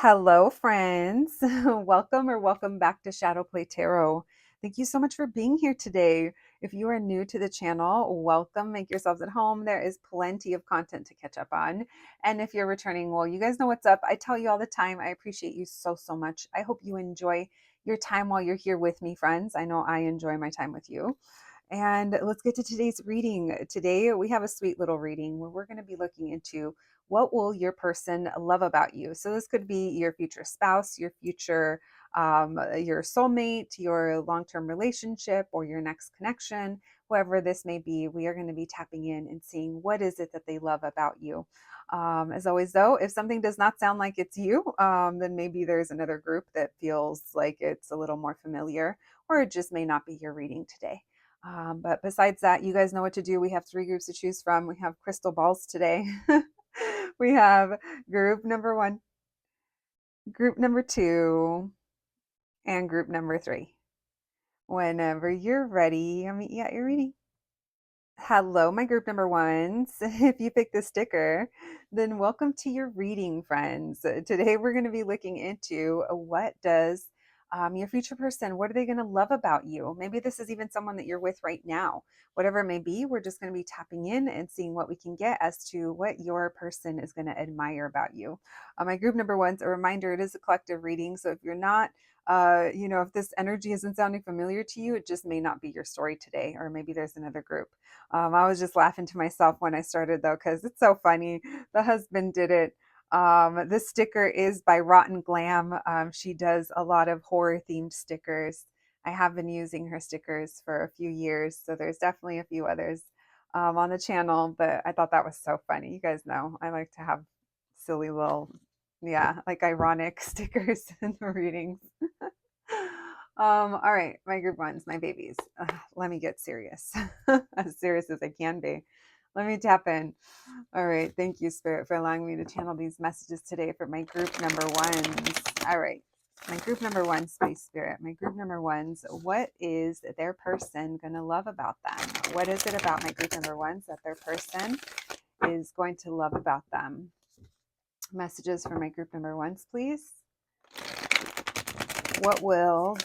Hello, friends. Welcome back to Shadow Play Tarot. Thank you so much for being here today. If you are new to the channel, welcome. Make yourselves at home. There is plenty of content to catch up on. And if you're returning, well, you guys know what's up. I tell you all the time, I appreciate you so much. I hope you enjoy your time while you're here with me, friends. I know I enjoy my time with you. And let's get to today's reading. Today, we have a sweet little reading where we're going to be looking into what will your person love about you. So this could be your future spouse, your future, your soulmate, your long-term relationship, or your next connection, whoever this may be. We are going to be tapping in and seeing what is it that they love about you. As always, though, if something does not sound like it's you, then maybe there's another group that feels like it's a little more familiar, or it just may not be your reading today. But besides that, you guys know what to do. We have three groups to choose from. We have crystal balls today. We have group number one, group number two, and group number three. Whenever you're ready, I'll meet you at your reading. Hello, my group number ones. If you picked the sticker, then welcome to your reading, friends. Today we're going to be looking into what does your future person, what are they going to love about you? Maybe this is even someone that you're with right now. Whatever it may be, we're just going to be tapping in and seeing what we can get as to what your person is going to admire about you. My group number one's a reminder, it is a collective reading. So if you're not if this energy isn't sounding familiar to you, it just may not be your story today, or maybe there's another group. I was just laughing to myself when I started though, because it's so funny. The husband did it. This sticker is by Rotten Glam. She does a lot of horror themed stickers. I have been using her stickers for a few years, so there's definitely a few others on the channel, but I thought that was so funny. You guys know I like to have silly little, yeah, like ironic stickers in the readings. All right, my group ones, my babies. Let me get serious, as serious as I can be. Let me tap in. All right, thank you, Spirit, for allowing me to channel these messages today for my group number ones. All right, my group number ones, Space Spirit. My group number ones, what is their person going to love about them? What is it about my group number ones that their person is going to love about them? Messages for my group number ones, please. What will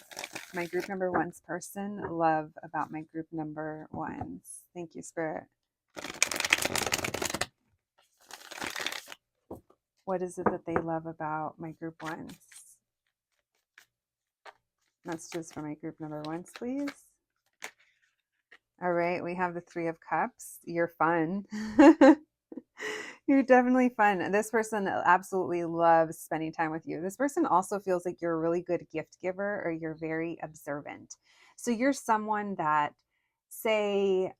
my group number one's person love about my group number ones? Thank you, Spirit. What is it that they love about my group ones? Messages for my group number ones, please. All right, we have the Three of Cups. You're fun. You're definitely fun. This person absolutely loves spending time with you. This person also feels like you're a really good gift giver, or you're very observant. So you're someone that, say,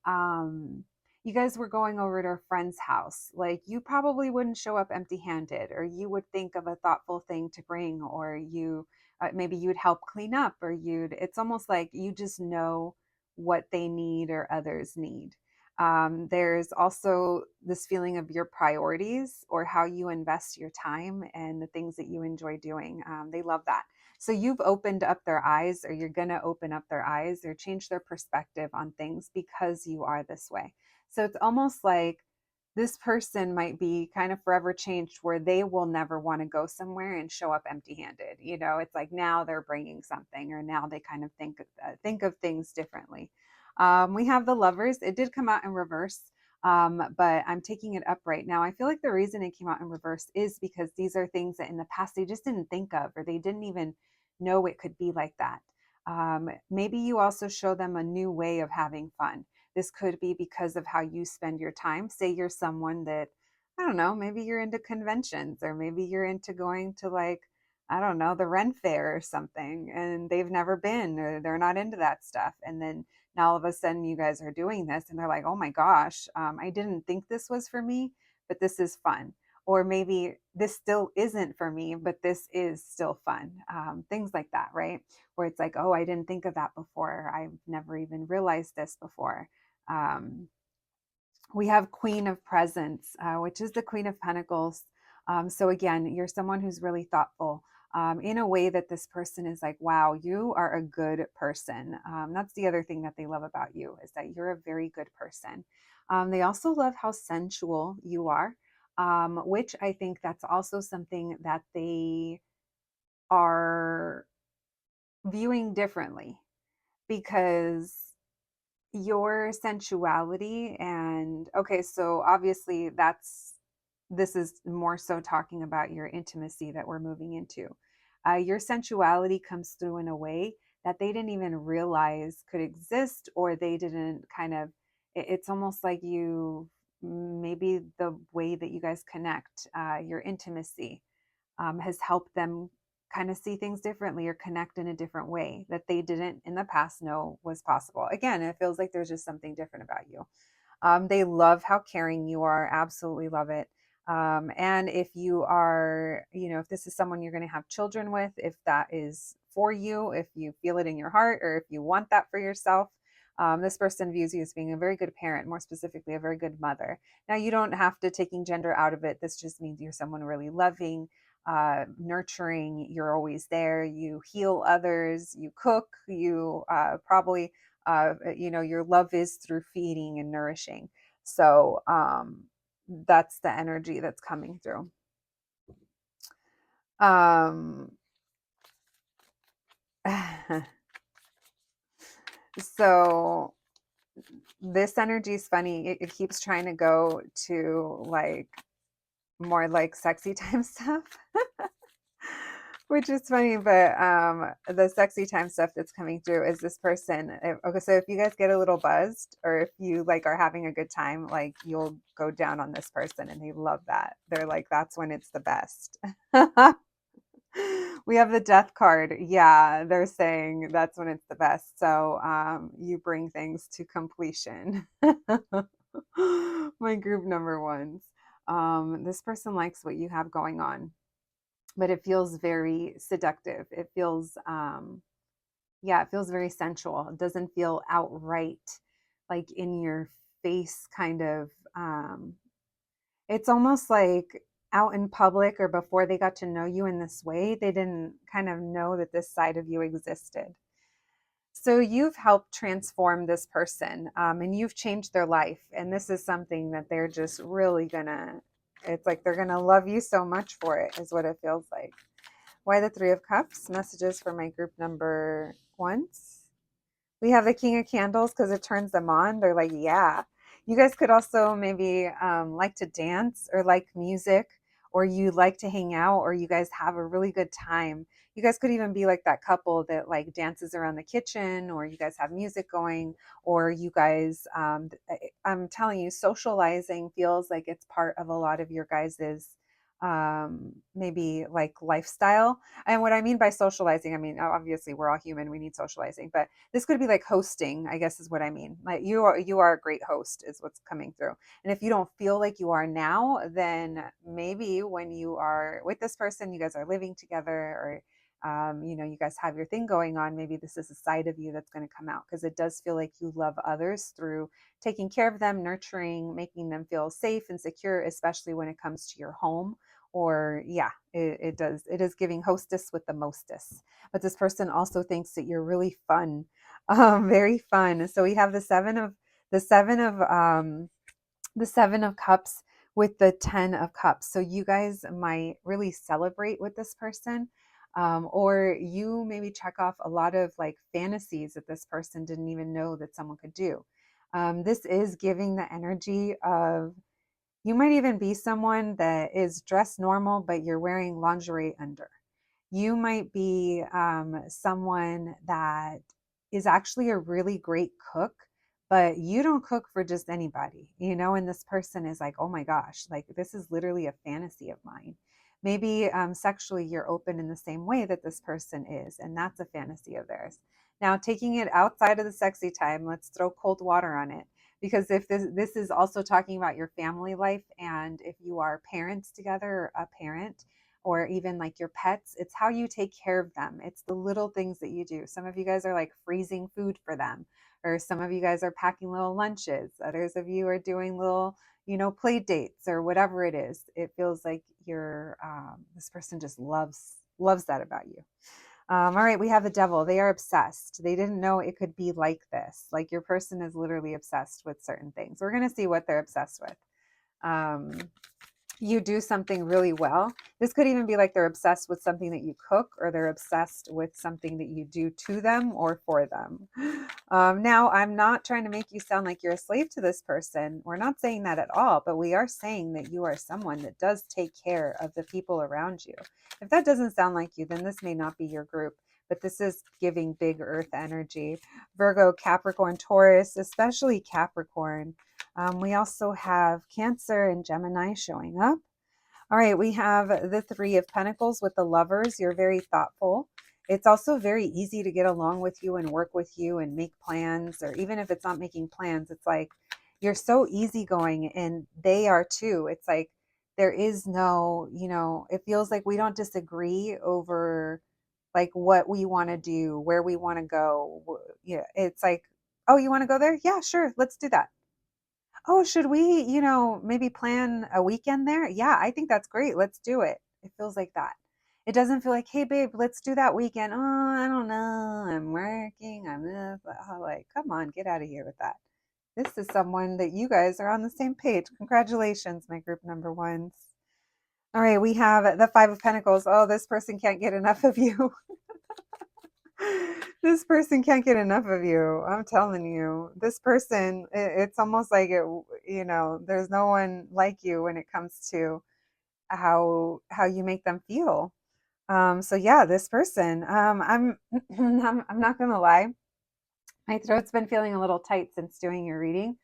you guys were going over to a friend's house. Like, you probably wouldn't show up empty handed, or you would think of a thoughtful thing to bring, or you maybe you'd help clean up, or it's almost like you just know what they need or others need. There's also this feeling of your priorities, or how you invest your time and the things that you enjoy doing. They love that. So you've opened up their eyes, or you're going to open up their eyes or change their perspective on things because you are this way. So it's almost like this person might be kind of forever changed, where they will never want to go somewhere and show up empty handed. It's like now they're bringing something, or now they kind of think of things differently. We have the Lovers. It did come out in reverse, but I'm taking it up right now. I feel like the reason it came out in reverse is because these are things that in the past they just didn't think of, or they didn't even know it could be like that. Maybe you also show them a new way of having fun. This could be because of how you spend your time. Say you're someone that, I don't know, maybe you're into conventions, or maybe you're into going to, like, I don't know, the Ren Fair or something, and they've never been, or they're not into that stuff. And then now all of a sudden you guys are doing this, and they're like, oh my gosh, I didn't think this was for me, but this is fun. Or maybe this still isn't for me, but this is still fun. Things like that, right? Where it's like, oh, I didn't think of that before. I've never even realized this before. Um, we have Queen of Presents, which is the Queen of Pentacles. So again, you're someone who's really thoughtful, in a way that this person is like, wow, you are a good person. That's the other thing that they love about you, is that you're a very good person. They also love how sensual you are. which I think that's also something that they are viewing differently, because your sensuality and okay, so obviously this is more so talking about your intimacy that we're moving into. Your sensuality comes through in a way that they didn't even realize could exist, or they didn't kind of, it's almost like you, maybe the way that you guys connect, your intimacy has helped them kind of see things differently or connect in a different way that they didn't in the past know was possible. Again, it feels like there's just something different about you. They love how caring you are, absolutely love it. And if you are, you know, if this is someone you're going to have children with, if that is for you, if you feel it in your heart, or if you want that for yourself, this person views you as being a very good parent, more specifically, a very good mother. Now, you don't have to taking gender out of it. This just means you're someone really loving, nurturing, you're always there, you heal others, you cook, you probably you know, your love is through feeding and nourishing. So that's the energy that's coming through. So this energy is funny. It keeps trying to go to like more like sexy time stuff. Which is funny, but the sexy time stuff that's coming through is this person. Okay, so if you guys get a little buzzed, or if you like are having a good time, like you'll go down on this person, and they love that. They're like, that's when it's the best. We have the death card. Yeah, they're saying that's when it's the best. So you bring things to completion. My group number ones. This person likes what you have going on, but it feels very seductive. It feels, yeah, it feels very sensual. It doesn't feel outright like in your face kind of. It's almost like out in public, or before they got to know you in this way, they didn't kind of know that this side of you existed. So you've helped transform this person, and you've changed their life. And this is something that they're just really gonna, it's like they're gonna love you so much for it, is what it feels like. Why the Three of Cups? Messages for my group number ones. We have the King of Candles because it turns them on. They're like, yeah. You guys could also maybe like to dance, or like music, or you like to hang out, or you guys have a really good time. You guys could even be like that couple that like dances around the kitchen, or you guys have music going, or you guys, I'm telling you, socializing feels like it's part of a lot of your guys's maybe like lifestyle. And what I mean by socializing, I mean, obviously we're all human, we need socializing, but this could be like hosting, I guess is what I mean. Like you are a great host is what's coming through. And if you don't feel like you are now, then maybe when you are with this person, you guys are living together, or you know, you guys have your thing going on, maybe this is a side of you that's going to come out, because it does feel like you love others through taking care of them, nurturing, making them feel safe and secure, especially when it comes to your home. Or yeah, it does, it is giving hostess with the mostess. But this person also thinks that you're really fun, very fun. So we have the seven of the 7 of Cups with the 10 of Cups. So you guys might really celebrate with this person, or you maybe check off a lot of like fantasies that this person didn't even know that someone could do. This is giving the energy of, you might even be someone that is dressed normal, but you're wearing lingerie under. You might be someone that is actually a really great cook, but you don't cook for just anybody, you know, and this person is like, oh my gosh, like this is literally a fantasy of mine. Maybe sexually you're open in the same way that this person is, and that's a fantasy of theirs. Now, taking it outside of the sexy time, let's throw cold water on it, because if this is also talking about your family life, and if you are parents together, or a parent, or even like your pets, it's how you take care of them. It's the little things that you do. Some of you guys are like freezing food for them, or some of you guys are packing little lunches. Others of you are doing little, you know, play dates or whatever it is. It feels like you're this person just loves that about you. All right, we have the Devil. They are obsessed. They didn't know it could be like this. Like your person is literally obsessed with certain things. We're going to see what they're obsessed with. you do something really well. This could even be like they're obsessed with something that you cook, or they're obsessed with something that you do to them or for them. Now, I'm not trying to make you sound like you're a slave to this person. We're not saying that at all, but we are saying that you are someone that does take care of the people around you. If that doesn't sound like you, then this may not be your group, but this is giving big earth energy. Virgo, Capricorn, Taurus, especially Capricorn. We also have Cancer and Gemini showing up. All right, we have the Three of Pentacles with the Lovers. You're very thoughtful. It's also very easy to get along with you and work with you and make plans, or even if it's not making plans, it's like you're so easygoing, and they are too. It's like there is no, it feels like we don't disagree over like what we want to do, where we want to go. Yeah, it's like, oh, you want to go there? Yeah, sure, let's do that. Oh, should we, maybe plan a weekend there? Yeah, I think that's great. Let's do it. It feels like that. It doesn't feel like, hey, babe, let's do that weekend. Oh, I don't know. I'm working. I'm this. Like, come on, get out of here with that. This is someone that you guys are on the same page. Congratulations, my group number ones. All right, we have the Five of Pentacles. Oh, this person can't get enough of you. This person can't get enough of you. I'm telling you, this person, it's almost like there's no one like you when it comes to how you make them feel. So yeah, this person, I'm not gonna lie, my throat's been feeling a little tight since doing your reading,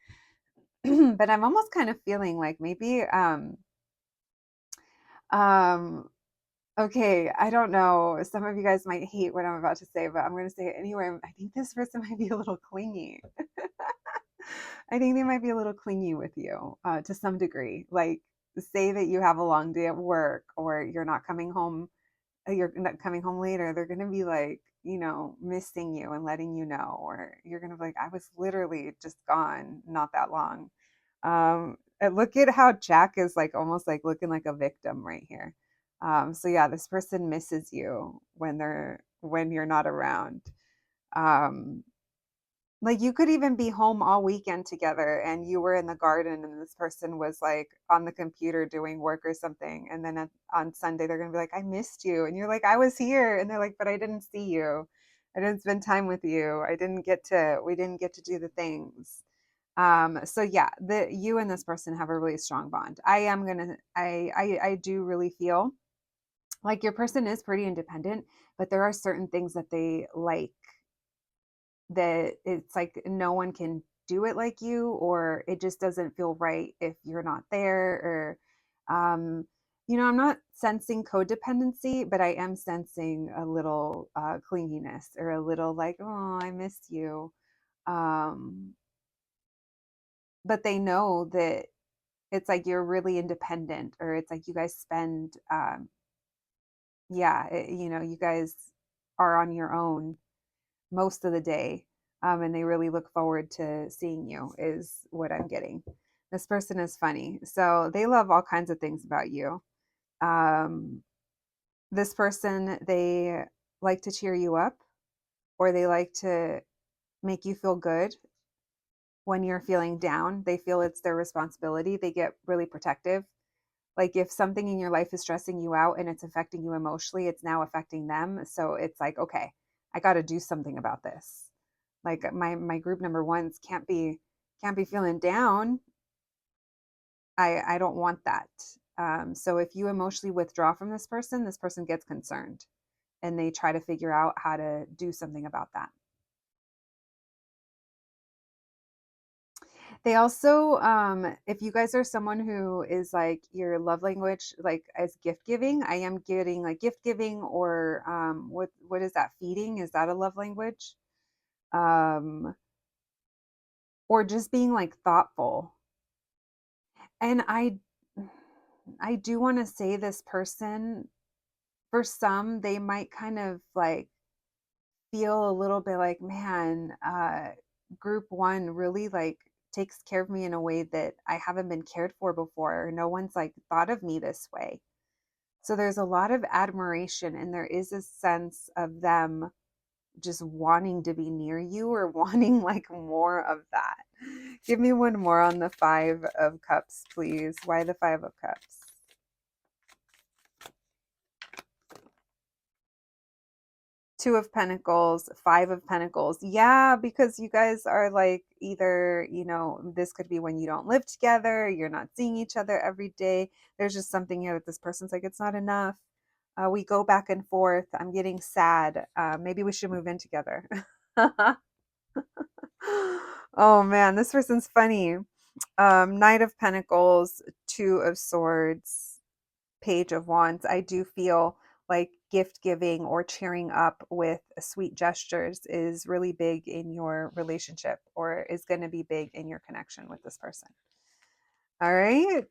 but I'm almost kind of feeling like maybe um okay, I don't know. Some of you guys might hate what I'm about to say, but I'm going to say it anyway. I think this person might be a little clingy. I think they might be a little clingy with you to some degree. Like, say that you have a long day at work, or you're not coming home, you're not coming home later. They're going to be like, missing you and letting you know, or you're going to be like, I was literally just gone not that long. And look at how Jack is like almost like looking like a victim right here. So yeah, this person misses you when you're not around. Um, like you could even be home all weekend together, and you were in the garden, and this person was like on the computer doing work or something, and then on Sunday they're gonna be like, I missed you, and you're like, I was here, and they're like, but I didn't see you, I didn't spend time with you, we didn't get to do the things. So yeah, you and this person have a really strong bond. I do really feel like your person is pretty independent, but there are certain things that they like, that it's like no one can do it like you, or it just doesn't feel right if you're not there, or I'm not sensing codependency, but I am sensing a little clinginess, or a little like, oh, I miss you. um but they know that it's like you're really independent, or it's like you guys spend yeah, you guys are on your own most of the day, and they really look forward to seeing you, is what I'm getting. This person is funny, so they love all kinds of things about you. um, this person, they like to cheer you up, or they like to make you feel good when you're feeling down. They feel it's their responsibility. They get really protective. Like if something in your life is stressing you out and it's affecting you emotionally, it's now affecting them. So it's like, okay, I got to do something about this. Like my group number ones can't be feeling down. I don't want that. So if you emotionally withdraw from this person gets concerned, and they try to figure out how to do something about that. They also, if you guys are someone who is like your love language, like as gift giving, I am getting like gift giving, or what is that? Feeding? Is that a love language? Um, or just being like thoughtful. And I do want to say this person, for some, they might kind of like feel a little bit like, man, group one really like takes care of me in a way that I haven't been cared for before. No one's like thought of me this way. So there's a lot of admiration, and there is a sense of them just wanting to be near you, or wanting like more of that. Give me one more on the Five of Cups, please. Why the Five of Cups? Two of Pentacles, Five of Pentacles. Yeah, because you guys are like either, you know, this could be when you don't live together, you're not seeing each other every day. There's just something here that this person's like, it's not enough. We go back and forth. I'm getting sad. Maybe we should move in together. Oh man, this person's funny. Knight of Pentacles, Two of Swords, Page of Wands. I do feel like gift giving or cheering up with sweet gestures is really big in your relationship, or is going to be big in your connection with this person. All right.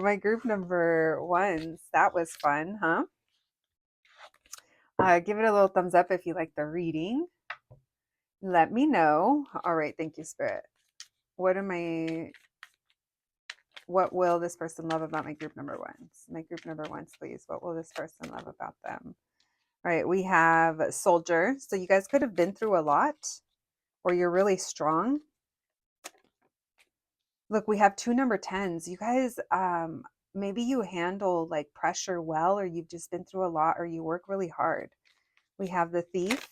My group number ones. That was fun, huh? Give it a little thumbs up if you like the reading. Let me know. All right. Thank you, Spirit. What will this person love about my group number ones? My group number ones, please. What will this person love about them? All right, we have Soldier. So you guys could have been through a lot, or you're really strong. Look, we have two number 10s. You guys, maybe you handle like pressure well, or you've just been through a lot, or you work really hard. We have the Thief.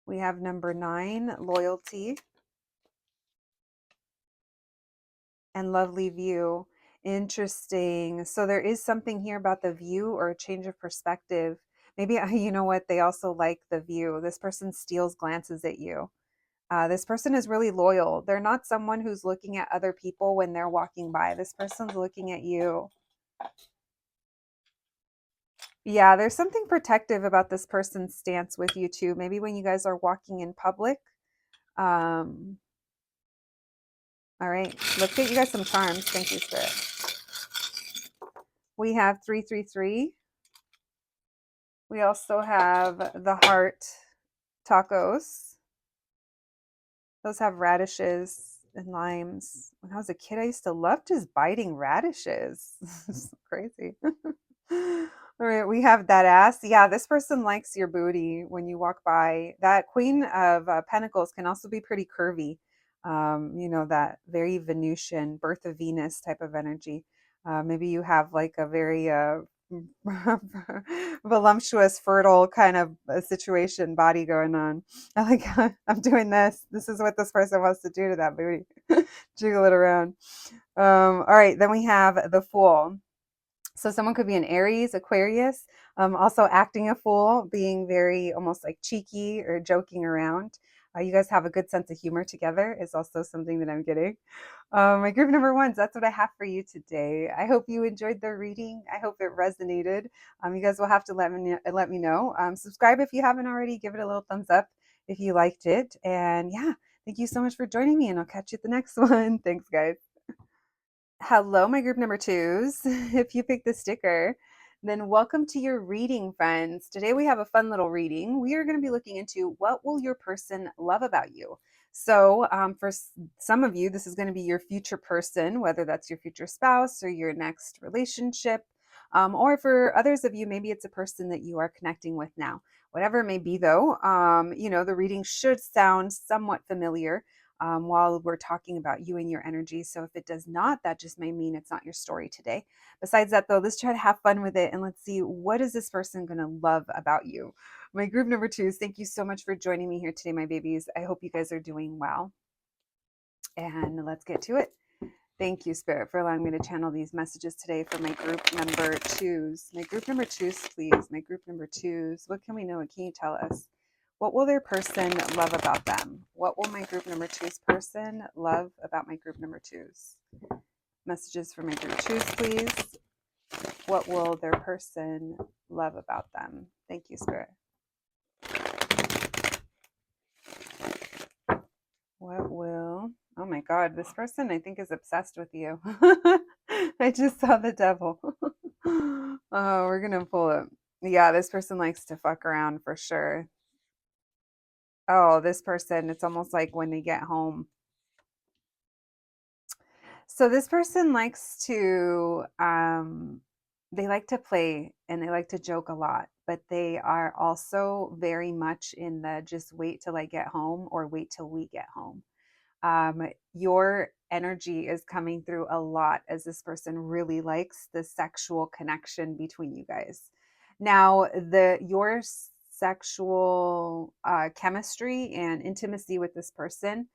We have number 9, Loyalty. And Lovely View. Interesting. So there is something here about the view or a change of perspective. Maybe, you know what, they also like the view. This person steals glances at you. This person is really loyal. They're not someone who's looking at other people when they're walking by. This person's looking at you. Yeah, there's something protective about this person's stance with you too. Maybe when you guys are walking in public. All right, let's get you guys some charms. Thank you, Spirit. We have 333. We also have the Heart tacos. Those have radishes and limes. When I was a kid, I used to love just biting radishes. It's crazy. All right, we have that ass. Yeah, this person likes your booty when you walk by. That Queen of Pentacles can also be pretty curvy. You know, that very Venusian, birth of Venus type of energy. Maybe you have like a very voluptuous, fertile kind of situation, body going on. I like, I'm doing this. This is what this person wants to do to that booty. Jiggle it around. All right, then we have the Fool. So someone could be an Aries, Aquarius, also acting a fool, being very almost like cheeky or joking around. You guys have a good sense of humor together is also something that I'm getting. My group number ones, that's what I have for you today. I hope you enjoyed the reading. I hope it resonated. You guys will have to let me know. Subscribe if you haven't already. Give it a little thumbs up if you liked it. And yeah, thank you so much for joining me, and I'll catch you at the next one. Thanks, guys. Hello, my group number twos. If you picked the sticker, then welcome to your reading, friends. Today we have a fun little reading. We are going to be looking into what will your person love about you. So for some of you, this is going to be your future person, whether that's your future spouse or your next relationship. Or for others of you, maybe it's a person that you are connecting with now. Whatever it may be, though, you know, the reading should sound somewhat familiar while we're talking about you and your energy. So if it does not, that just may mean it's not your story today. Besides that, though, let's try to have fun with it and let's see, what is this person going to love about you? My group number twos, thank you so much for joining me here today, my babies. I hope you guys are doing well. And let's get to it. Thank you, Spirit, for allowing me to channel these messages today for my group number twos. My group number twos, please. My group number twos. What can we know? What can you tell us? What will their person love about them? What will my group number two's person love about my group number twos? Messages for my group twos, please. What will their person love about them? Thank you, Spirit. What will... Oh my God, this person I think is obsessed with you. I just saw the devil. Oh, we're going to pull it. Yeah, this person likes to fuck around for sure. Oh, this person, it's almost like when they get home. So this person likes to, they like to play and they like to joke a lot, but they are also very much in the just wait till I get home or wait till we get home. Your energy is coming through a lot as this person really likes the sexual connection between you guys. Now, your sexual chemistry and intimacy with this person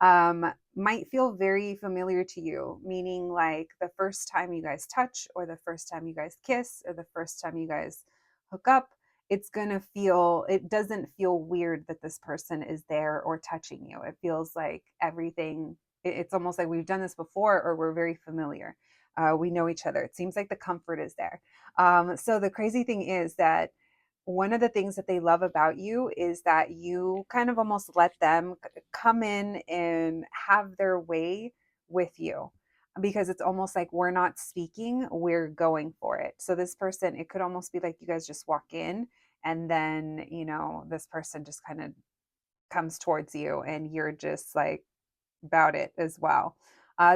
might feel very familiar to you, meaning like the first time you guys touch, or the first time you guys kiss, or the first time you guys hook up. It doesn't feel weird that this person is there or touching you. It feels like everything, it's almost like we've done this before, or we're very familiar. We know each other. It seems like the comfort is there. So the crazy thing is that one of the things that they love about you is that you kind of almost let them come in and have their way with you, because it's almost like we're not speaking, we're going for it. So this person, it could almost be like you guys just walk in, and then, this person just kind of comes towards you, and you're just like about it as well.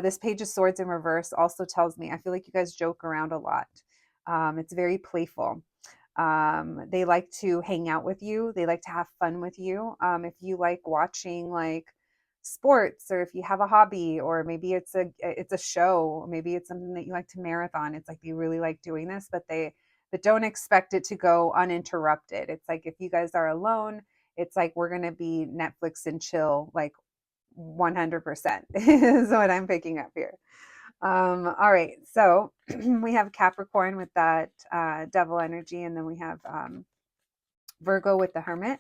This Page of Swords in reverse also tells me I feel like you guys joke around a lot. It's very playful. They like to hang out with you. They like to have fun with you. If you like watching like sports, or if you have a hobby, or maybe it's a show, maybe it's something that you like to marathon. It's like you really like doing this, but don't expect it to go uninterrupted. It's like if you guys are alone, it's like we're gonna be Netflix and chill, like 100% is what I'm picking up here. All right, so we have Capricorn with that devil energy, and then we have Virgo with the Hermit.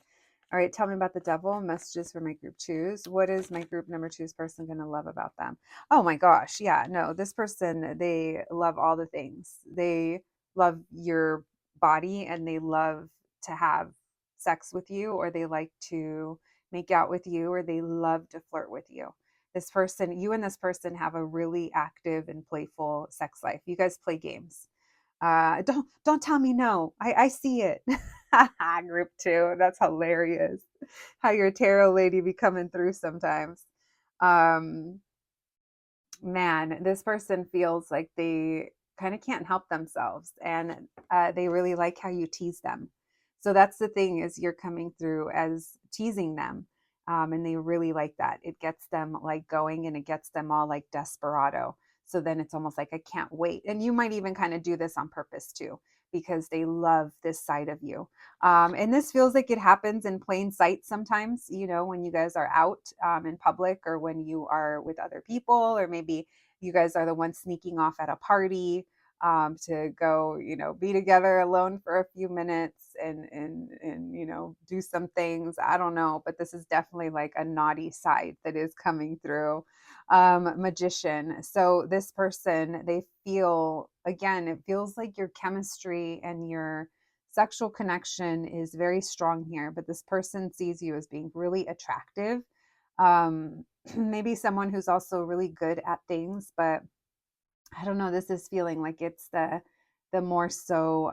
All right, tell me about the devil. Messages for my group twos. What is my group number two's person going to love about them? Oh my gosh, yeah, no, this person, they love all the things. They love your body, and they love to have sex with you, or they like to make out with you, or they love to flirt with you. This person, you and this person have a really active and playful sex life. You guys play games. Don't tell me no. I see it. Group two. That's hilarious. How your tarot lady be coming through sometimes. Um, Man, this person feels like they kind of can't help themselves, and they really like how you tease them. So that's the thing, is you're coming through as teasing them, and they really like that. It gets them like going, and it gets them all like desperado. So then it's almost like I can't wait. And you might even kind of do this on purpose too, because they love this side of you. And this feels like it happens in plain sight sometimes, when you guys are out in public, or when you are with other people, or maybe you guys are the ones sneaking off at a party to go, be together alone for a few minutes, and do some things. I don't know, but this is definitely like a naughty side that is coming through. Magician. So this person, they feel, again, it feels like your chemistry and your sexual connection is very strong here, but this person sees you as being really attractive. Maybe someone who's also really good at things, but I don't know, this is feeling like it's the more so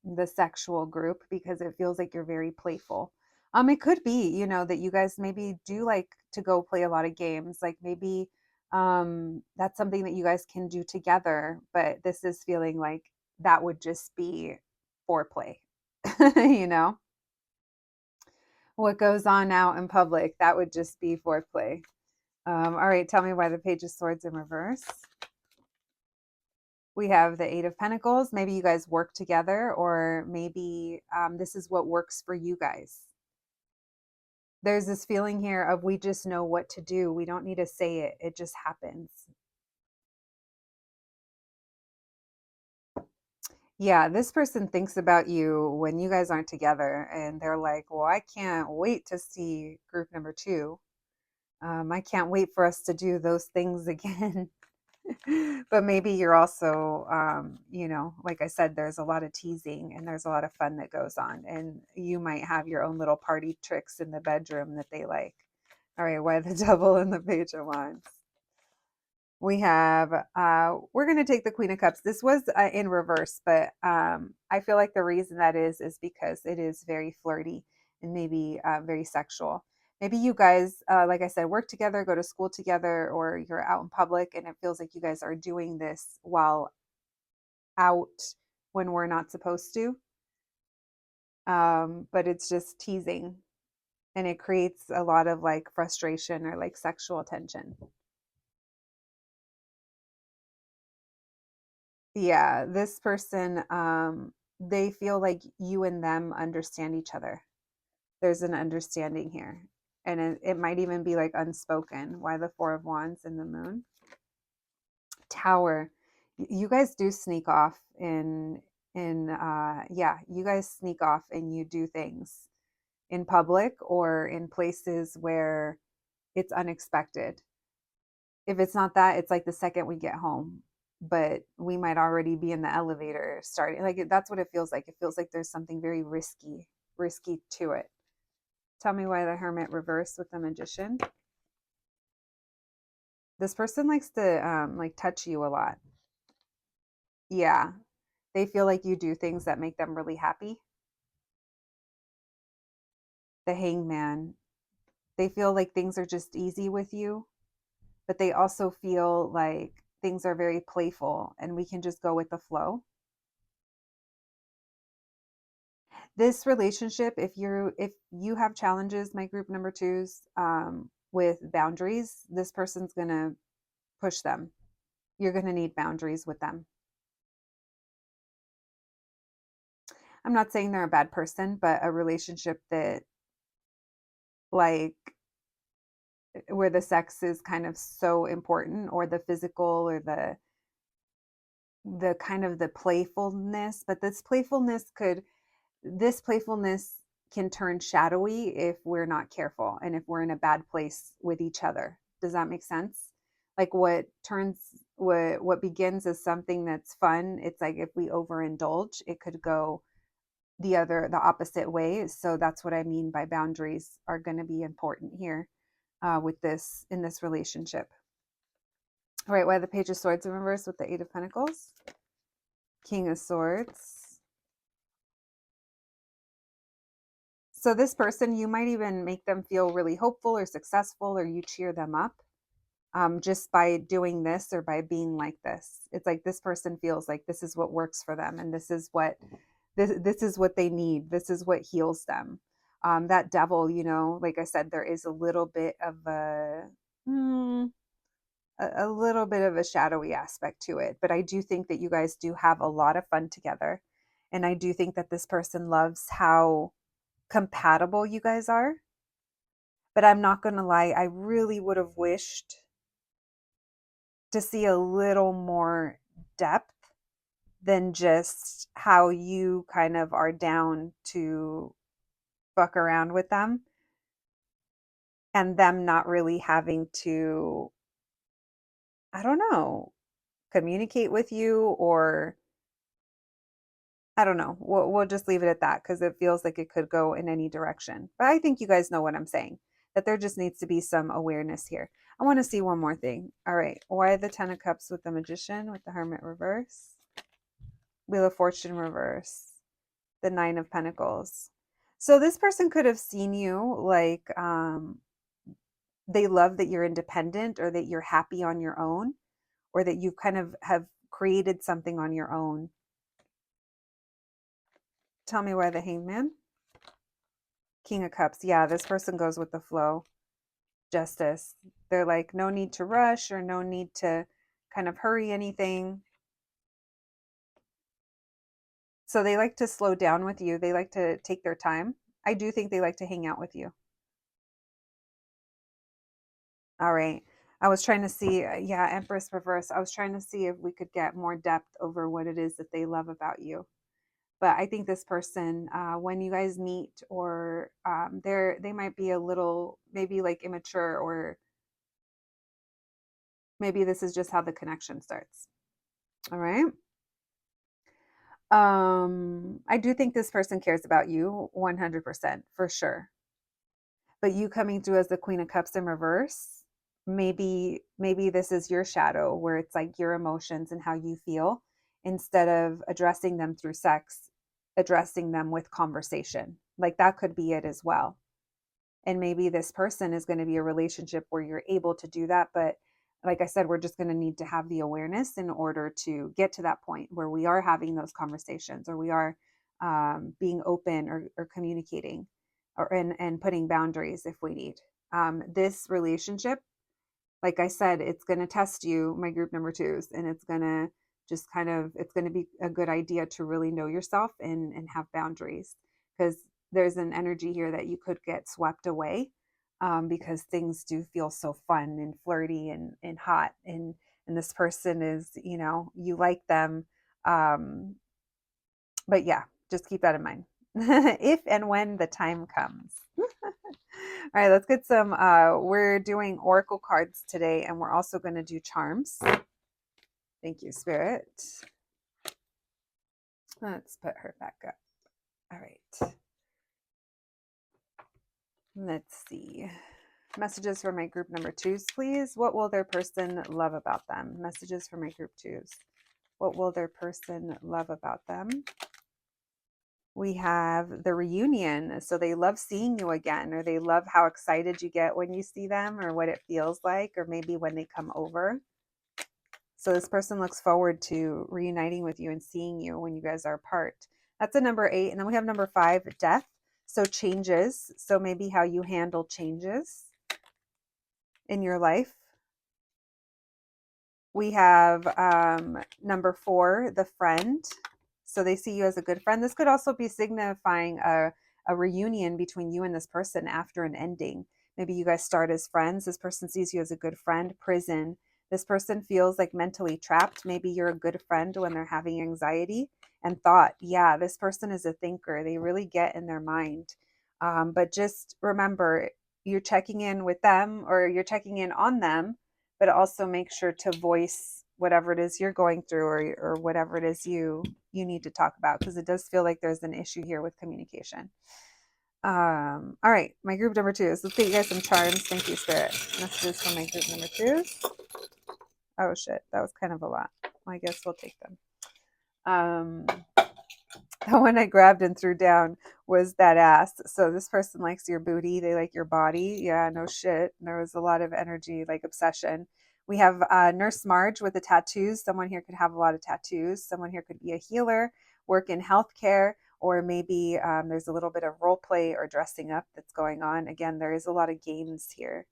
the sexual group, because it feels like you're very playful. It could be, that you guys maybe do like to go play a lot of games. Like maybe that's something that you guys can do together, but this is feeling like that would just be foreplay. you know what goes on out in public, that would just be foreplay. All right, tell me why the Page of Swords in reverse. We have the Eight of Pentacles. Maybe you guys work together, or maybe this is what works for you guys. There's this feeling here of we just know what to do. We don't need to say it. It just happens. Yeah, this person thinks about you when you guys aren't together, and they're like, well, I can't wait to see group number two. I can't wait for us to do those things again. But maybe you're also, like I said, there's a lot of teasing, and there's a lot of fun that goes on, and you might have your own little party tricks in the bedroom that they like. All right, why the devil in the Page of Wands? We have, we're going to take the Queen of Cups. This was in reverse, but I feel like the reason that is because it is very flirty, and maybe very sexual. Maybe you guys, like I said, work together, go to school together, or you're out in public, and it feels like you guys are doing this while out when we're not supposed to. But it's just teasing, and it creates a lot of like frustration or like sexual tension. Yeah, this person, they feel like you and them understand each other. There's an understanding here. And it might even be like unspoken. Why the Four of Wands and the Moon? Tower. You guys do sneak off yeah, you guys sneak off and you do things in public or in places where it's unexpected. If it's not that, it's like the second we get home, but we might already be in the elevator starting. Like that's what it feels like. It feels like there's something very risky to it. Tell me why the Hermit reversed with the Magician. This person likes to like touch you a lot. Yeah. They feel like you do things that make them really happy. The Hangman. They feel like things are just easy with you, but they also feel like things are very playful and we can just go with the flow. This relationship, if you have challenges, my group number twos, with boundaries, this person's gonna push them. You're gonna need boundaries with them. I'm not saying they're a bad person, but a relationship that like where the sex is kind of so important, or the physical, or the kind of the playfulness, but this playfulness can turn shadowy if we're not careful and if we're in a bad place with each other. Does that make sense? Like what begins as something that's fun, it's like if we overindulge, it could go the opposite way. So that's what I mean by boundaries are going to be important here with this in this relationship. All right, why the Page of Swords in reverse with the Eight of Pentacles, King of Swords. So this person, you might even make them feel really hopeful or successful, or you cheer them up just by doing this or by being like this. It's like this person feels like this is what works for them, and this is what they need. This is what heals them. That Devil, like I said, there is a little bit of a little bit of a shadowy aspect to it. But I do think that you guys do have a lot of fun together. And I do think that this person loves how compatible you guys are. But I'm not going to lie, I really would have wished to see a little more depth than just how you kind of are down to fuck around with them and them not really having to, I don't know, communicate with you, or I don't know. We'll just leave it at that because it feels like it could go in any direction. But I think you guys know what I'm saying, that there just needs to be some awareness here. I want to see one more thing. All right. Why the Ten of Cups with the Magician, with the Hermit reverse? Wheel of Fortune reverse. The Nine of Pentacles. So this person could have seen you like they love that you're independent, or that you're happy on your own, or that you kind of have created something on your own. Tell me why the Hangman? King of Cups. Yeah, this person goes with the flow. Justice. They're like, no need to rush or no need to kind of hurry anything. So they like to slow down with you. They like to take their time. I do think they like to hang out with you. All right. I was trying to see, yeah, Empress reverse. I was trying to see if we could get more depth over what it is that they love about you. But I think this person, when you guys meet, or they might be a little, maybe like immature, or maybe this is just how the connection starts. All right. I do think this person cares about you 100% for sure. But you coming through as the Queen of Cups in reverse, maybe this is your shadow, where it's like your emotions and how you feel, instead of addressing them through sex, addressing them with conversation. Like that could be it as well. And maybe this person is going to be a relationship where you're able to do that. But like I said, we're just going to need to have the awareness in order to get to that point where we are having those conversations, or we are being open, or communicating, or and putting boundaries if we need. This relationship, like I said, it's going to test you, my group number twos, and it's going to just kind of, it's going to be a good idea to really know yourself and have boundaries, because there's an energy here that you could get swept away, because things do feel so fun and flirty and hot, and this person is, you know, you like them. Um, but yeah, just keep that in mind if and when the time comes. All right, let's get some, we're doing oracle cards today, and we're also going to do charms. Thank you, Spirit. Let's put her back up. All right. Let's see. Messages for my group number 2s, please. What will their person love about them? Messages for my group 2s. What will their person love about them? We have the reunion. So they love seeing you again, or they love how excited you get when you see them, or what it feels like, or maybe when they come over. So this person looks forward to reuniting with you and seeing you when you guys are apart. That's a number 8. And then we have number 5, death. So changes. So maybe how you handle changes in your life. We have number 4, the friend. So they see you as a good friend. This could also be signifying a reunion between you and this person after an ending. Maybe you guys start as friends. This person sees you as a good friend. Prison. This person feels like mentally trapped. Maybe you're a good friend when they're having anxiety. And thought, yeah, this person is a thinker. They really get in their mind. But just remember, you're checking in with them, or you're checking in on them, but also make sure to voice whatever it is you're going through, or whatever it is you need to talk about, because it does feel like there's an issue here with communication. All right, my group number 2s. Let's get you guys some charms. Thank you, Spirit. Messages for my group number 2s. Oh shit, that was kind of a lot. I guess we'll take them. The one I grabbed and threw down was that ass. So this person likes your booty. They like your body. Yeah, no shit. There was a lot of energy, like obsession. We have Nurse Marge with the tattoos. Someone here could have a lot of tattoos. Someone here could be a healer, work in healthcare, or maybe there's a little bit of role play or dressing up that's going on. Again, there is a lot of games here.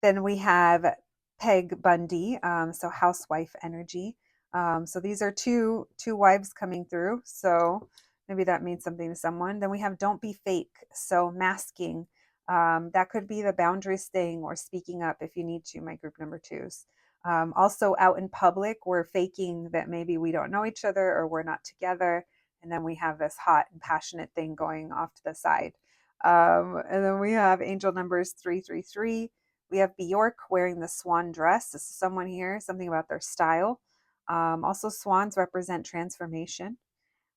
Then we have Peg Bundy, so housewife energy. So these are two wives coming through. So maybe that means something to someone. Then we have don't be fake. So masking. That could be the boundaries thing, or speaking up if you need to, my group number 2s. Also out in public, we're faking that maybe we don't know each other, or we're not together. And then we have this hot and passionate thing going off to the side. And then we have angel numbers 333. We have Bjork wearing the swan dress. This is someone here, something about their style. Also, swans represent transformation.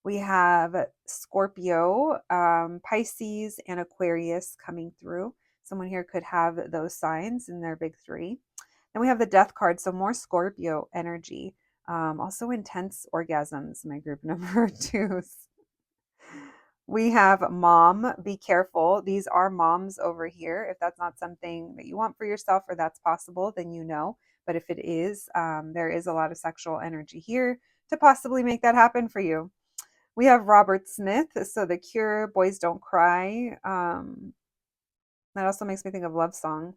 We have Scorpio, Pisces, and Aquarius coming through. Someone here could have those signs in their big 3. Then we have the death card, so more Scorpio energy. Also intense orgasms, my group number 2s. We have mom, be careful. These are moms over here. If that's not something that you want for yourself, or that's possible, then you know. But if it is, there is a lot of sexual energy here to possibly make that happen for you. We have Robert Smith, so The Cure, Boys Don't Cry. That also makes me think of Love Song.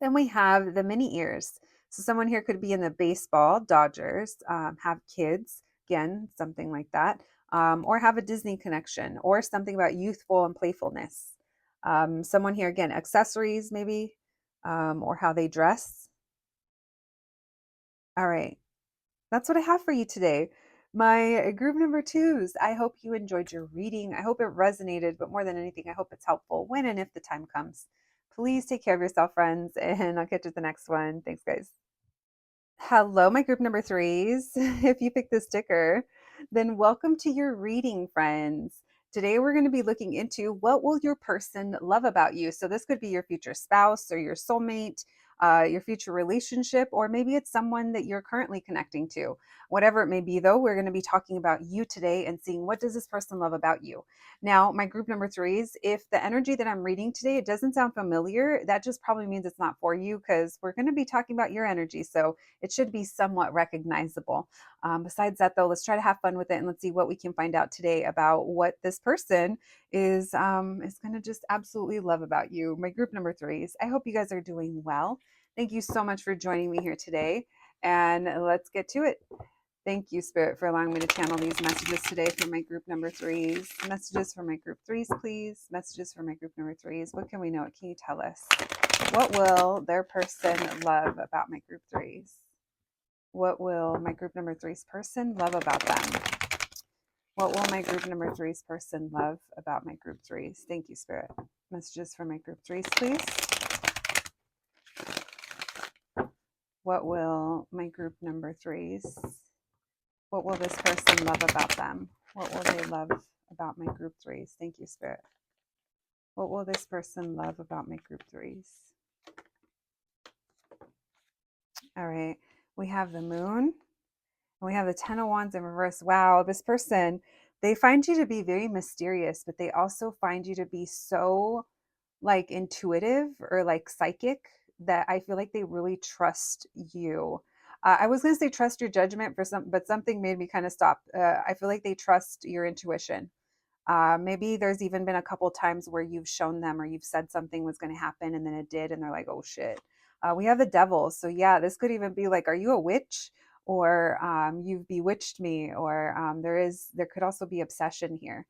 Then we have the mini ears. So someone here could be in the baseball, Dodgers, have kids, again, something like that. Or have a Disney connection, or something about youthful and playfulness. Someone here, again, accessories maybe, or how they dress. All right, that's what I have for you today. My group number 2s, I hope you enjoyed your reading. I hope it resonated, but more than anything, I hope it's helpful when and if the time comes. Please take care of yourself, friends, and I'll catch you at the next one. Thanks, guys. Hello, my group number 3s. If you picked this sticker, then welcome to your reading, friends. Today, we're going to be looking into what will your person love about you. So this could be your future spouse, or your soulmate, your future relationship, or maybe it's someone that you're currently connecting to. Whatever it may be, though, we're going to be talking about you today and seeing what does this person love about you. Now, my group number 3s, if the energy that I'm reading today, it doesn't sound familiar, that just probably means it's not for you, because we're going to be talking about your energy. So it should be somewhat recognizable. Besides that, though, let's try to have fun with it, and let's see what we can find out today about what this person is going to just absolutely love about you. My group number 3s, I hope you guys are doing well. Thank you so much for joining me here today, and let's get to it. Thank you, Spirit, for allowing me to channel these messages today for my group number threes. Messages for my group threes, please. Messages for my group number threes. What can we know? What can you tell us? What will their person love about my group threes? What will my group number threes person love about them? What will my group number threes person love about my group threes? Thank you, Spirit. Messages for my group threes, please. What will my group number threes? What will this person love about them? What will they love about my group threes? Thank you, Spirit. What will this person love about my group threes? All right. We have the moon and we have the 10 of wands in reverse. Wow. This person, they find you to be very mysterious, but they also find you to be so like intuitive or like psychic that I feel like they really trust you. I was going to say trust your judgment for some, but something made me kind of stop. I feel like they trust your intuition. Maybe there's even been a couple times where you've shown them or you've said something was going to happen and then it did, and they're like, oh shit. We have the devil. So yeah, this could even be like, are you a witch? Or you've bewitched me, or there could also be obsession here.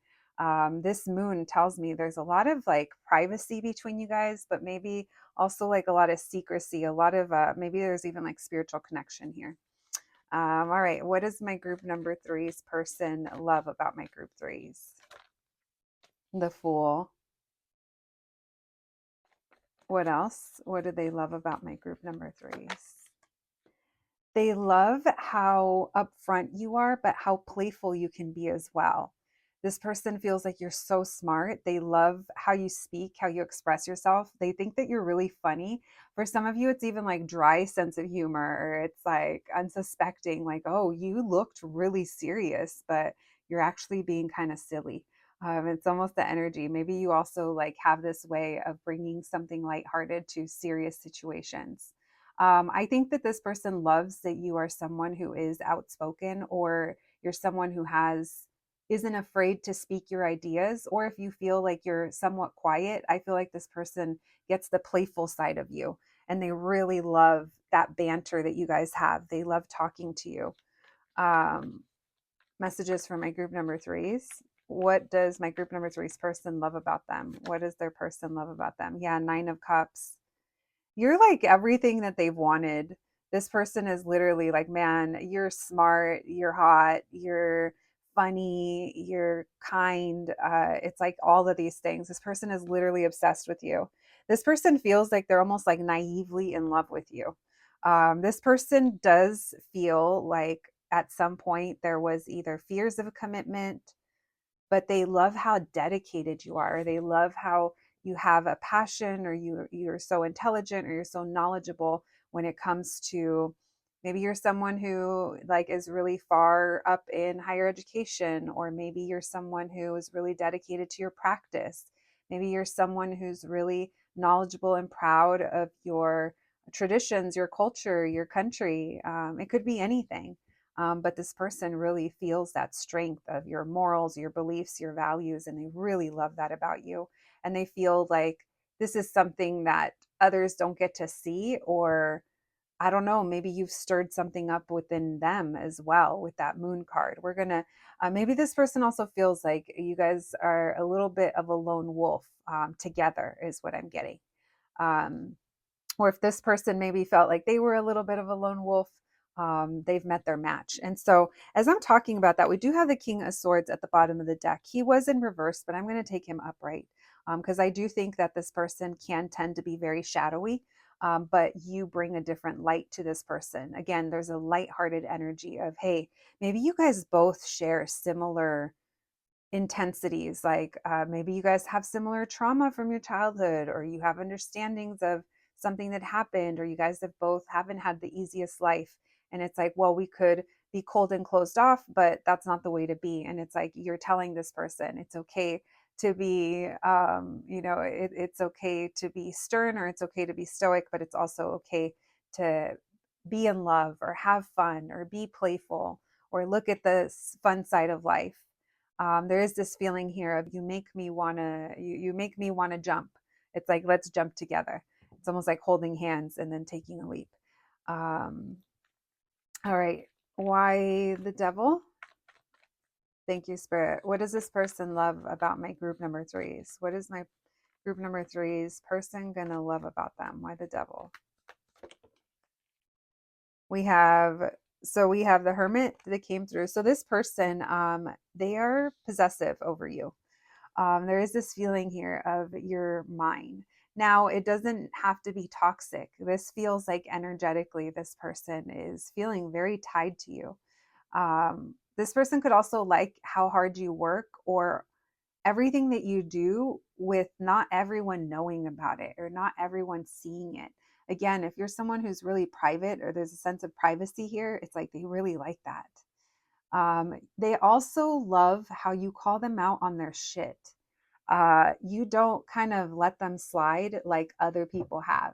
This moon tells me there's a lot of like privacy between you guys, but maybe also like a lot of secrecy, a lot of maybe there's even like spiritual connection here. All right, what does my group number threes person love about my group threes? The Fool. What else? What do they love about my group number threes? They love how upfront you are, but how playful you can be as well. This person feels like you're so smart. They love how you speak, how you express yourself. They think that you're really funny. For some of you, it's even like dry sense of humor, or it's like unsuspecting, like, oh, you looked really serious, but you're actually being kind of silly. It's almost the energy. Maybe you also like have this way of bringing something lighthearted to serious situations. I think that this person loves that you are someone who is outspoken, or you're someone who isn't afraid to speak your ideas. Or if you feel like you're somewhat quiet, I feel like this person gets the playful side of you, and they really love that banter that you guys have. They love talking to you. Um, Messages for my group number threes. What does my group number threes person love about them? What does their person love about them? Yeah, 9 of Cups. You're like everything that they've wanted. This person is literally like, man, you're smart, you're hot, you're funny, you're kind. It's like all of these things. This person is literally obsessed with you. This person feels like they're almost like naively in love with you. This person does feel like at some point there was either fears of a commitment, but they love how dedicated you are. They love how you have a passion, or you're so intelligent, or you're so knowledgeable when it comes to, maybe you're someone who like is really far up in higher education, or maybe you're someone who is really dedicated to your practice. Maybe you're someone who's really knowledgeable and proud of your traditions, your culture, your country. It could be anything. But this person really feels that strength of your morals, your beliefs, your values, and they really love that about you. And they feel like this is something that others don't get to see, or I don't know, maybe you've stirred something up within them as well with that moon card. We're going to, maybe this person also feels like you guys are a little bit of a lone wolf together, is what I'm getting. Um, or if this person maybe felt like they were a little bit of a lone wolf, they've met their match. And so, as I'm talking about that, we do have the King of Swords at the bottom of the deck. He was in reverse, but I'm going to take him upright because I do think that this person can tend to be very shadowy. But you bring a different light to this person. Again, there's a lighthearted energy of, hey, maybe you guys both share similar intensities, like maybe you guys have similar trauma from your childhood, or you have understandings of something that happened, or you guys have both haven't had the easiest life, and it's like, well, we could be cold and closed off, but that's not the way to be. And it's like you're telling this person it's okay to be it's okay to be stern, or it's okay to be stoic, but it's also okay to be in love, or have fun, or be playful, or look at the fun side of life. There is this feeling here of, you make me wanna jump. It's like, let's jump together. It's almost like holding hands and then taking a leap. Um, all right. Why the devil? Thank you, Spirit. What does this person love about my group number threes? What is my group number threes person gonna love about them? Why the devil? We have the Hermit that came through. So this person, they are possessive over you. There is this feeling here of your mine. Now, it doesn't have to be toxic. This feels like energetically, this person is feeling very tied to you. This person could also like how hard you work or everything that you do with not everyone knowing about it or not everyone seeing it. Again, if you're someone who's really private or there's a sense of privacy here, it's like they really like that. They also love how you call them out on their shit. You don't kind of let them slide like other people have.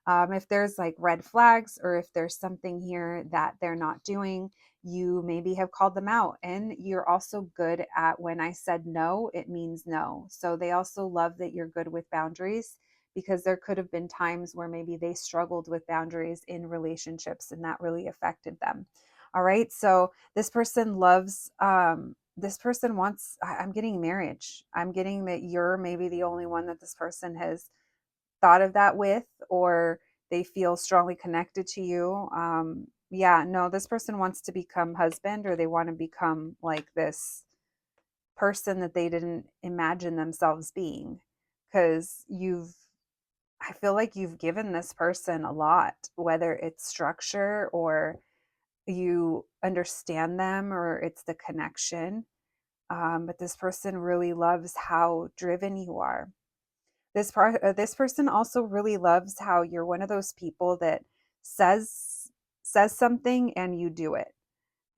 If there's like red flags or if there's something here that they're not doing, you maybe have called them out. And you're also good at when I said no, it means no. So they also love that you're good with boundaries because there could have been times where maybe they struggled with boundaries in relationships and that really affected them. All right. So this person loves, this person wants, I'm getting marriage. I'm getting that you're maybe the only one that this person has thought of that with, or they feel strongly connected to you. Yeah, no, this person wants to become husband or they want to become like this person that they didn't imagine themselves being because I feel like you've given this person a lot, whether it's structure or you understand them or it's the connection. But this person really loves how driven you are. This person also really loves how you're one of those people that says something and you do it.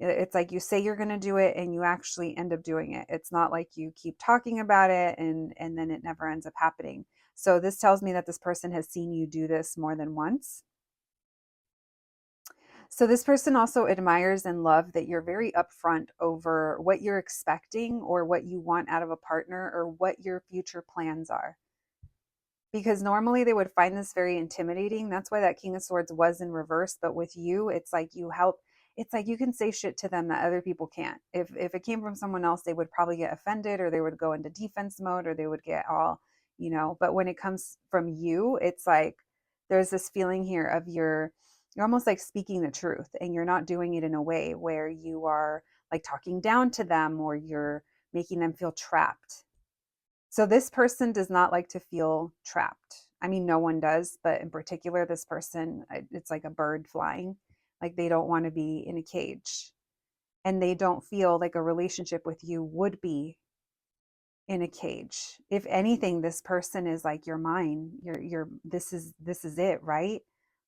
It's like you say you're going to do it and you actually end up doing it. It's not like you keep talking about it and then it never ends up happening. So this tells me that this person has seen you do this more than once. So this person also admires and loves that you're very upfront over what you're expecting or what you want out of a partner or what your future plans are. Because normally they would find this very intimidating. That's why that King of Swords was in reverse. But with you, it's like you help. It's like you can say shit to them that other people can't. If it came from someone else, they would probably get offended or they would go into defense mode or they would get all, But when it comes from you, it's like there's this feeling here of you're almost like speaking the truth and you're not doing it in a way where you are like talking down to them or you're making them feel trapped. So this person does not like to feel trapped. I mean, no one does, but in particular, this person, it's like a bird flying. Like they don't want to be in a cage. And they don't feel like a relationship with you would be in a cage. If anything, this person is like, you're mine. This is it, right?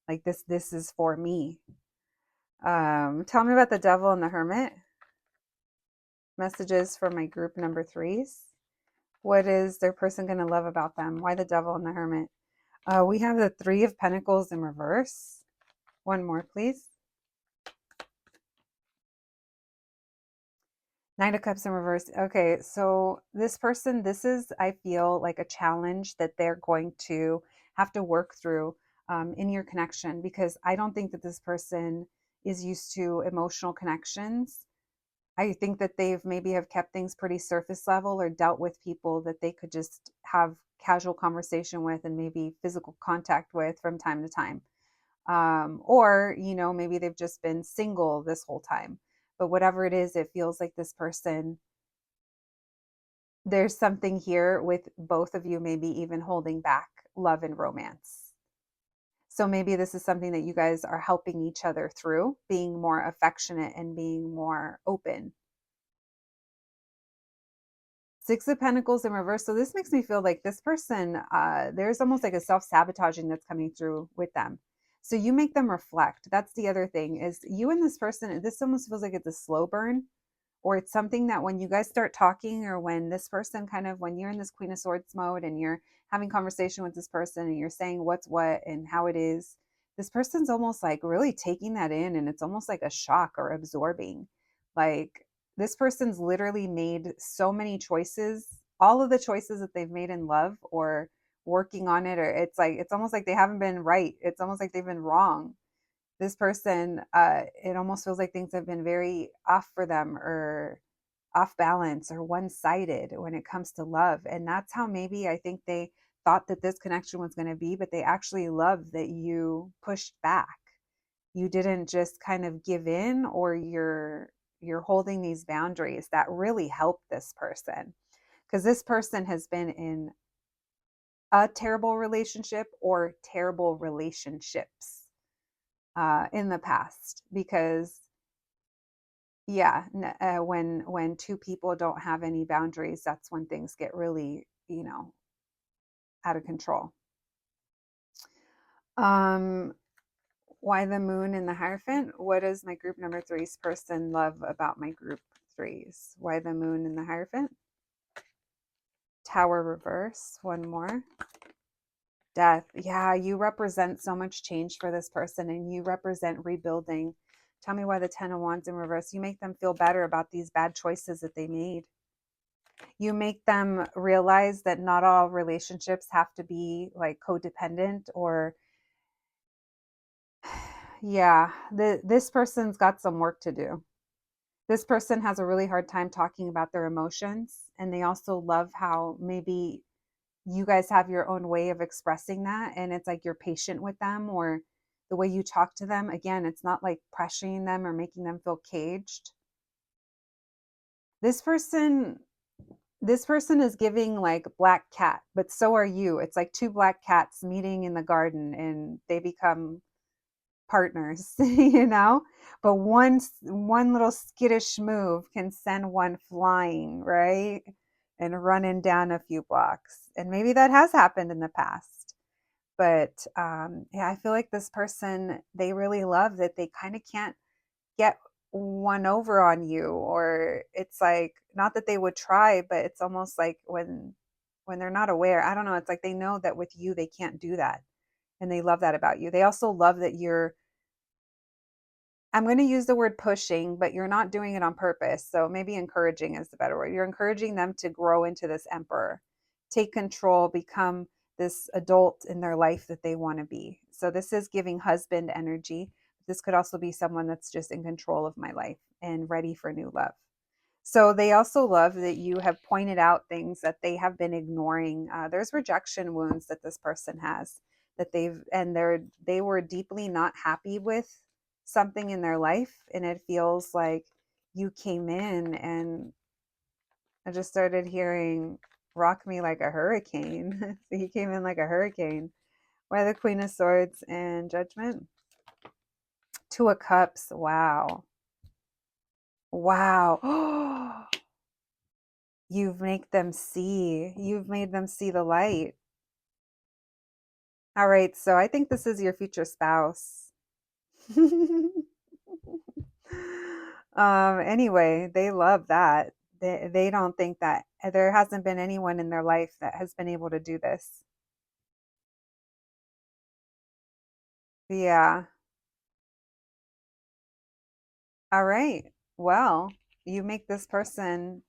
Like this is for me. Tell me about the devil and the hermit. Messages for my group number threes. What is their person going to love about them? Why the devil and the hermit? We have the Three of Pentacles in reverse. One more, please. Nine of Cups in reverse. Okay, so this person, this is, I feel like a challenge that they're going to have to work through in your connection because I don't think that this person is used to emotional connections. I think that they've maybe have kept things pretty surface level or dealt with people that they could just have casual conversation with and maybe physical contact with from time to time. Or, maybe they've just been single this whole time. But whatever it is, it feels like this person, there's something here with both of you, maybe even holding back love and romance. So maybe this is something that you guys are helping each other through, being more affectionate and being more open. Six of Pentacles in reverse. So this makes me feel like this person, there's almost like a self-sabotaging that's coming through with them. So you make them reflect. That's the other thing is you and this person, this almost feels like it's a slow burn or it's something that when you guys start talking or when this person kind of, when you're in this Queen of Swords mode and you're having conversation with this person and you're saying what's what and how it is, this person's almost like really taking that in and it's almost like a shock or absorbing. Like this person's literally made so many choices, all of the choices that they've made in love or working on it, or it's like, it's almost like they haven't been right. It's almost like they've been wrong. This person, it almost feels like things have been very off for them, or off balance, or one-sided when it comes to love. And that's how maybe I think they thought that this connection was going to be, but they actually love that you pushed back. You didn't just kind of give in, or you're holding these boundaries that really help this person, because this person has been in a terrible relationship or terrible relationships in the past. Because yeah, when two people don't have any boundaries, that's when things get really, out of control. um why the moon in the Hierophant? What does my group number three's person love about my group threes? Why the moon in the Hierophant? Tower reverse. One more. Death. Yeah, you represent so much change for this person, and you represent rebuilding. Tell me why the Ten of Wands in reverse. You make them feel better about these bad choices that they made. You make them realize that not all relationships have to be like codependent, or yeah, this person's got some work to do. This person has a really hard time talking about their emotions, and they also love how maybe you guys have your own way of expressing that, and it's like you're patient with them, or the way you talk to them. Again, it's not like pressuring them or making them feel caged. This person this person is giving like black cat, but so are you. It's like two black cats meeting in the garden, and they become partners, but one little skittish move can send one flying, right? And running down a few blocks. And maybe that has happened in the past. But yeah, I feel like this person, they really love that they kind of can't get one over on you. Or it's like, not that they would try, but it's almost like when they're not aware, I don't know, it's like they know that with you they can't do that, and they love that about you. They also love that you're, I'm going to use the word pushing, but you're not doing it on purpose. So maybe encouraging is the better word. You're encouraging them to grow into this emperor, take control, become this adult in their life that they want to be. So this is giving husband energy. This could also be someone that's just in control of my life and ready for new love. So they also love that you have pointed out things that they have been ignoring. There's rejection wounds that this person has, that they were deeply not happy with something in their life, and it feels like you came in, and I just started hearing rock me like a hurricane. So he came in like a hurricane. Why the Queen of Swords and Judgment? Two of Cups. Wow. Wow. You've made them see the light. All right, so I think this is your future spouse. Anyway, they love that. They don't think that there hasn't been anyone in their life that has been able to do this. Yeah. All right. Well, you make this person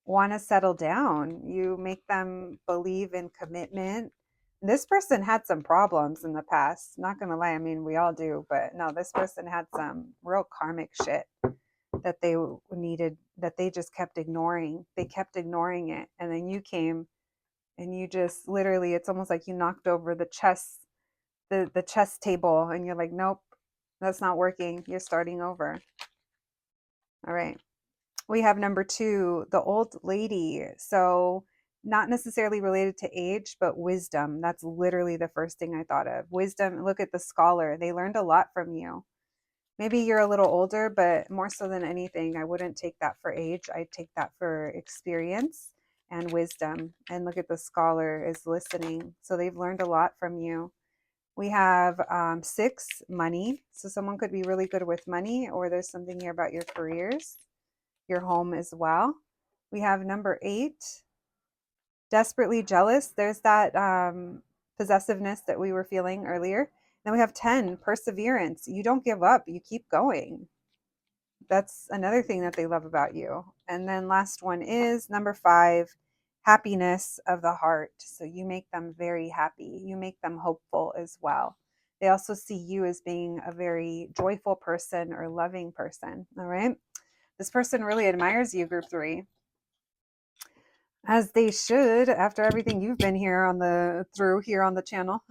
want to settle down. You make them believe in commitment. This person had some problems in the past. Not going to lie. I mean, we all do, but no, this person had some real karmic shit that they needed, that they just kept ignoring. They kept ignoring it. And then you came, and you just literally, it's almost like you knocked over the chess table, and you're like, nope, that's not working. You're starting over. All right. We have number two, the old lady. So not necessarily related to age, but wisdom. That's literally the first thing I thought of. Wisdom. Look at the scholar. They learned a lot from you. Maybe you're a little older, but more so than anything, I wouldn't take that for age. I'd take that for experience and wisdom. And look at the scholar is listening. So they've learned a lot from you. We have six, money. So someone could be really good with money, or there's something here about your careers, your home as well. We have number eight, desperately jealous. There's that possessiveness that we were feeling earlier. Then we have 10, perseverance. You don't give up, you keep going. That's another thing that they love about you. And then last one is number 5, happiness of the heart. So you make them very happy. You make them hopeful as well. They also see you as being a very joyful person or loving person. All right. This person really admires you, group 3. As they should, after everything you've been here on the channel.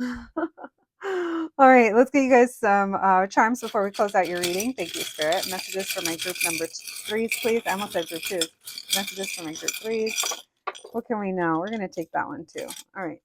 All right, let's get you guys some charms before we close out your reading. Thank you, Spirit. Messages for my group number 3s, please. I almost said group 2. Messages for my group 3s. What can we know? We're going to take that one too. All right.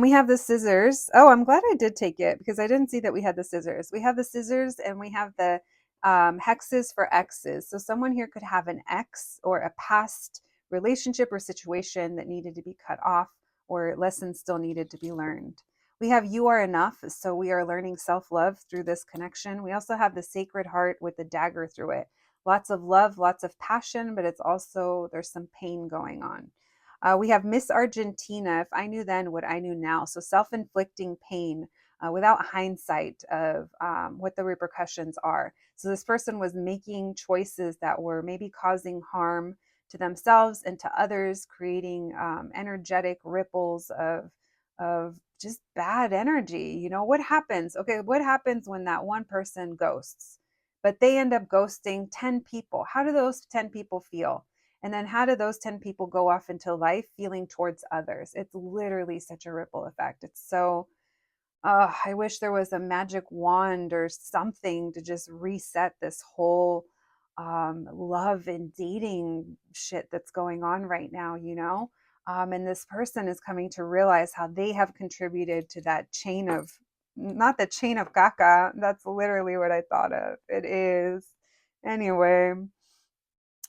We have the scissors. Oh, I'm glad I did take it because I didn't see that we had the scissors. We have the scissors and we have the hexes for X's. So someone here could have an X or a past relationship or situation that needed to be cut off, or lessons still needed to be learned. We have you are enough. So we are learning self-love through this connection. We also have the sacred heart with the dagger through it. Lots of love, lots of passion, but it's also, there's some pain going on. We have Miss Argentina, if I knew then what I knew now. So self-inflicting pain without hindsight of what the repercussions are. So this person was making choices that were maybe causing harm to themselves and to others, creating energetic ripples of just bad energy. You know, what happens? Okay, what happens when that one person ghosts, but they end up ghosting 10 people? How do those 10 people feel? And then how do those 10 people go off into life feeling towards others? It's literally such a ripple effect. It's so, I wish there was a magic wand or something to just reset this whole love and dating shit that's going on right now, you know? And this person is coming to realize how they have contributed to that chain of, not the chain of caca. That's literally what I thought of. It is. Anyway.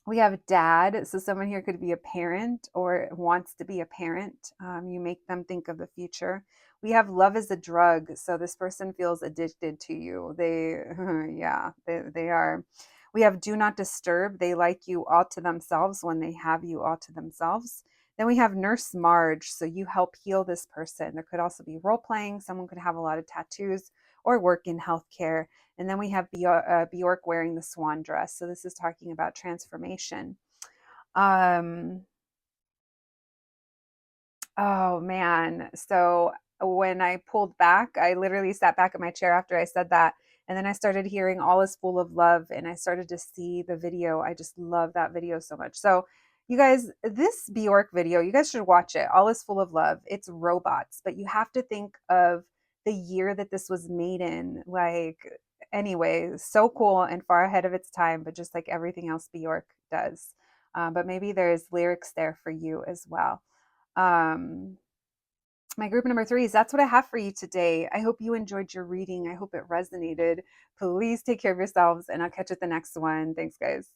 We have dad. So someone here could be a parent or wants to be a parent. You make them think of the future. We have love is a drug. So this person feels addicted to you. They are. We have do not disturb. They like you all to themselves when they have you all to themselves. Then we have Nurse Marge. So you help heal this person. There could also be role playing. Someone could have a lot of tattoos or work in healthcare. And then we have Bjork wearing the swan dress. So this is talking about transformation. Oh man. So when I pulled back, I literally sat back in my chair after I said that. And then I started hearing All is Full of Love, and I started to see the video. I just love that video so much. So you guys, this Bjork video, you guys should watch it. All is Full of Love. It's robots, but you have to think of the year that this was made in. Like, anyway, so cool and far ahead of its time, but just like everything else Bjork does. But maybe there's lyrics there for you as well. My group number 3s, that's what I have for you today. I hope you enjoyed your reading. I hope it resonated. Please take care of yourselves, and I'll catch you at the next one. Thanks, guys.